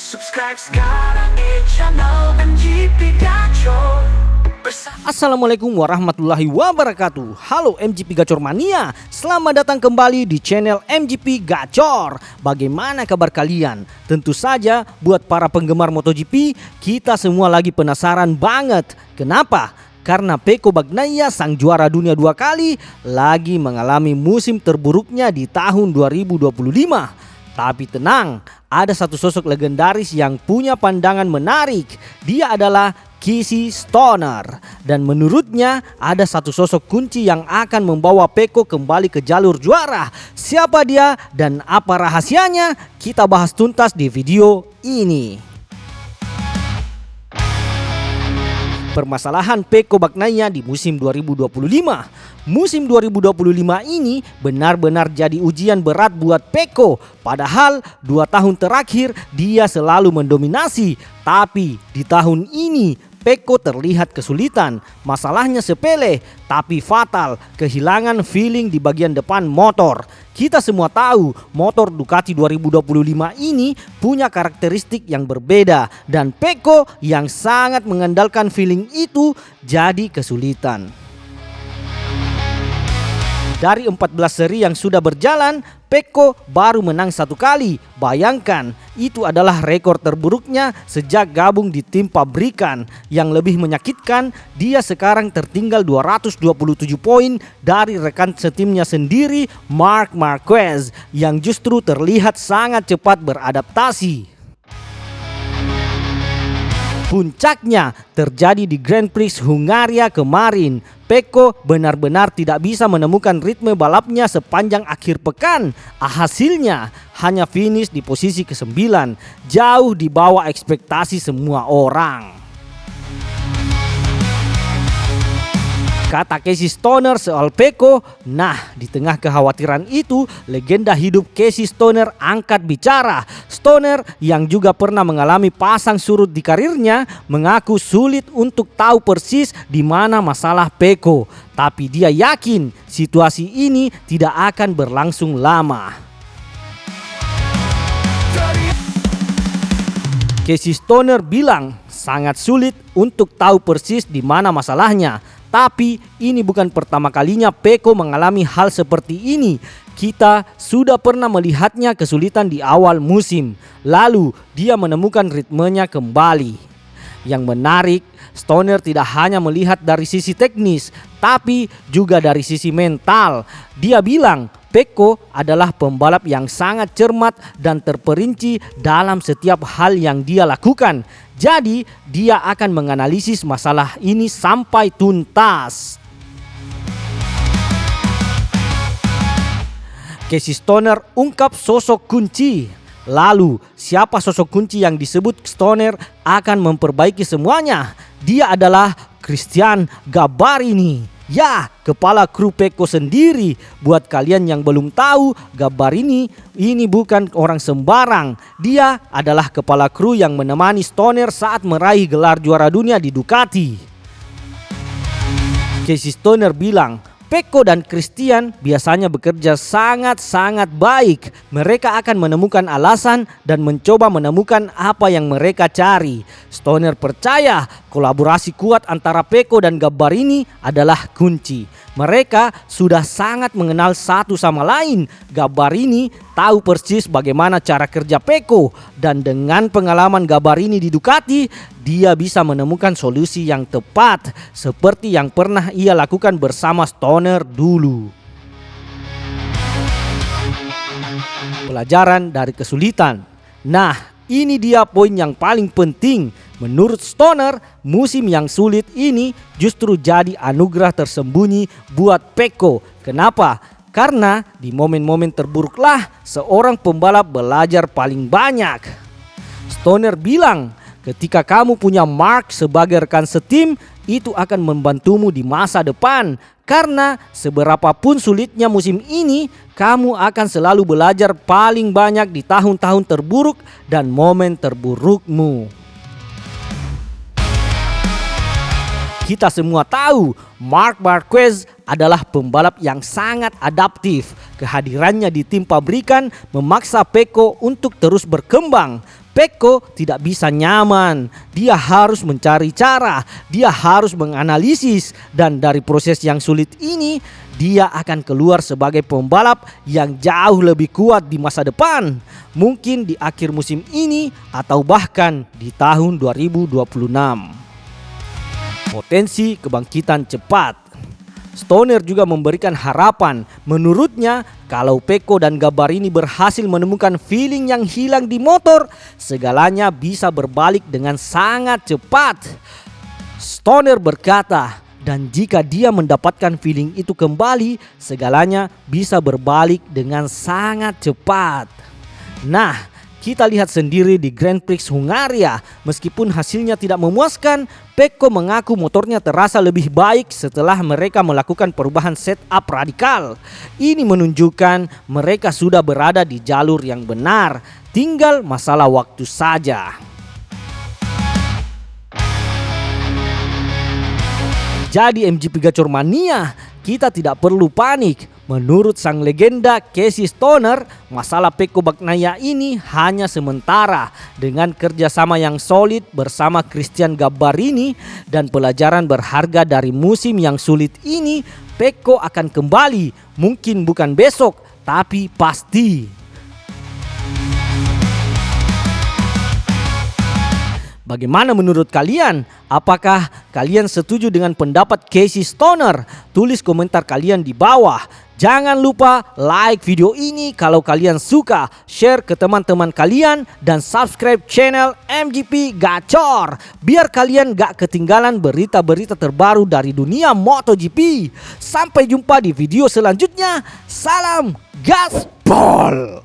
Subscribe sekarang di channel MGP Gacor. Assalamualaikum warahmatullahi wabarakatuh. Halo MGP Gacor Mania, selamat datang kembali di channel MGP Gacor. Bagaimana kabar kalian? Tentu saja buat para penggemar MotoGP, kita semua lagi penasaran banget. Kenapa? Karena Pecco Bagnaia, sang juara dunia 2 kali, lagi mengalami musim terburuknya di tahun 2025. Tapi tenang, ada satu sosok legendaris yang punya pandangan menarik. Dia adalah Casey Stoner. Dan menurutnya ada satu sosok kunci yang akan membawa Pecco kembali ke jalur juara. Siapa dia dan apa rahasianya? Kita bahas tuntas di video ini. Permasalahan Pecco Bagnaia di musim 2025. Musim 2025 ini benar-benar jadi ujian berat buat Pecco. Padahal 2 tahun terakhir dia selalu mendominasi. Tapi di tahun ini Pecco terlihat kesulitan. Masalahnya sepele tapi fatal, kehilangan feeling di bagian depan motor. Kita semua tahu motor Ducati 2025 ini punya karakteristik yang berbeda. Dan Pecco yang sangat mengandalkan feeling itu jadi kesulitan. Dari 14 seri yang sudah berjalan, Pecco baru menang 1 kali. Bayangkan, itu adalah rekor terburuknya sejak gabung di tim pabrikan. Yang lebih menyakitkan, dia sekarang tertinggal 227 poin dari rekan setimnya sendiri, Marc Marquez, yang justru terlihat sangat cepat beradaptasi. Puncaknya terjadi di Grand Prix Hungaria kemarin. Pecco benar-benar tidak bisa menemukan ritme balapnya sepanjang akhir pekan. Hasilnya hanya finish di posisi ke-9, jauh di bawah ekspektasi semua orang. Kata Casey Stoner soal Pecco, nah di tengah kekhawatiran itu, legenda hidup Casey Stoner angkat bicara. Stoner yang juga pernah mengalami pasang surut di karirnya mengaku sulit untuk tahu persis di mana masalah Pecco. Tapi dia yakin situasi ini tidak akan berlangsung lama. Casey Stoner bilang sangat sulit untuk tahu persis di mana masalahnya. Tapi ini bukan pertama kalinya Pecco mengalami hal seperti ini. Kita sudah pernah melihatnya kesulitan di awal musim. Lalu dia menemukan ritmenya kembali. Yang menarik, Stoner tidak hanya melihat dari sisi teknis, tapi juga dari sisi mental. Dia bilang Pecco adalah pembalap yang sangat cermat dan terperinci dalam setiap hal yang dia lakukan. Jadi dia akan menganalisis masalah ini sampai tuntas. Casey Stoner ungkap sosok kunci. Lalu siapa sosok kunci yang disebut Stoner akan memperbaiki semuanya? Dia adalah Christian Gabbarini. Ya, kepala kru Pecco sendiri. Buat kalian yang belum tahu, Gabbarini ini bukan orang sembarang. Dia adalah kepala kru yang menemani Stoner saat meraih gelar juara dunia di Ducati. Casey Stoner bilang, Pecco dan Christian biasanya bekerja sangat-sangat baik. Mereka akan menemukan alasan dan mencoba menemukan apa yang mereka cari. Stoner percaya kolaborasi kuat antara Pecco dan Gabbarini adalah kunci. Mereka sudah sangat mengenal satu sama lain. Gabbarini tahu persis bagaimana cara kerja Pecco. Dan dengan pengalaman Gabbarini di Ducati, dia bisa menemukan solusi yang tepat. Seperti yang pernah ia lakukan bersama Stoner dulu. Pelajaran dari kesulitan. Nah, ini dia poin yang paling penting. Menurut Stoner, musim yang sulit ini justru jadi anugerah tersembunyi buat Pecco. Kenapa? Karena di momen-momen terburuklah seorang pembalap belajar paling banyak. Stoner bilang, ketika kamu punya Marc sebagai rekan setim, itu akan membantumu di masa depan. Karena seberapapun sulitnya musim ini, kamu akan selalu belajar paling banyak di tahun-tahun terburuk dan momen terburukmu. Kita semua tahu Marc Marquez adalah pembalap yang sangat adaptif. Kehadirannya di tim pabrikan memaksa Pecco untuk terus berkembang. Pecco tidak bisa nyaman, dia harus mencari cara, dia harus menganalisis, dan dari proses yang sulit ini, dia akan keluar sebagai pembalap yang jauh lebih kuat di masa depan. Mungkin di akhir musim ini atau bahkan di tahun 2026. Potensi kebangkitan cepat. Stoner juga memberikan harapan. Menurutnya, kalau Pecco dan Gambarini berhasil menemukan feeling yang hilang di motor, segalanya bisa berbalik dengan sangat cepat. Stoner berkata, dan jika dia mendapatkan feeling itu kembali, segalanya bisa berbalik dengan sangat cepat. Nah, kita lihat sendiri di Grand Prix Hungaria, meskipun hasilnya tidak memuaskan, Pecco mengaku motornya terasa lebih baik setelah mereka melakukan perubahan setup radikal. Ini menunjukkan mereka sudah berada di jalur yang benar, tinggal masalah waktu saja. Jadi MGP Gacor Mania, kita tidak perlu panik. Menurut sang legenda Casey Stoner, masalah Pecco Bagnaia ini hanya sementara. Dengan kerjasama yang solid bersama Christian Gambarini dan pelajaran berharga dari musim yang sulit ini, Pecco akan kembali. Mungkin bukan besok, tapi pasti. Bagaimana menurut kalian? Apakah kalian setuju dengan pendapat Casey Stoner? Tulis komentar kalian di bawah. Jangan lupa like video ini kalau kalian suka, share ke teman-teman kalian, dan subscribe channel MGP Gacor biar kalian gak ketinggalan berita-berita terbaru dari dunia MotoGP. Sampai jumpa di video selanjutnya. Salam gaspol.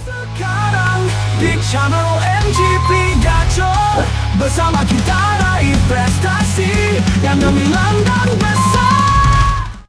Sekarang di channel MGP Gacor bersama kita.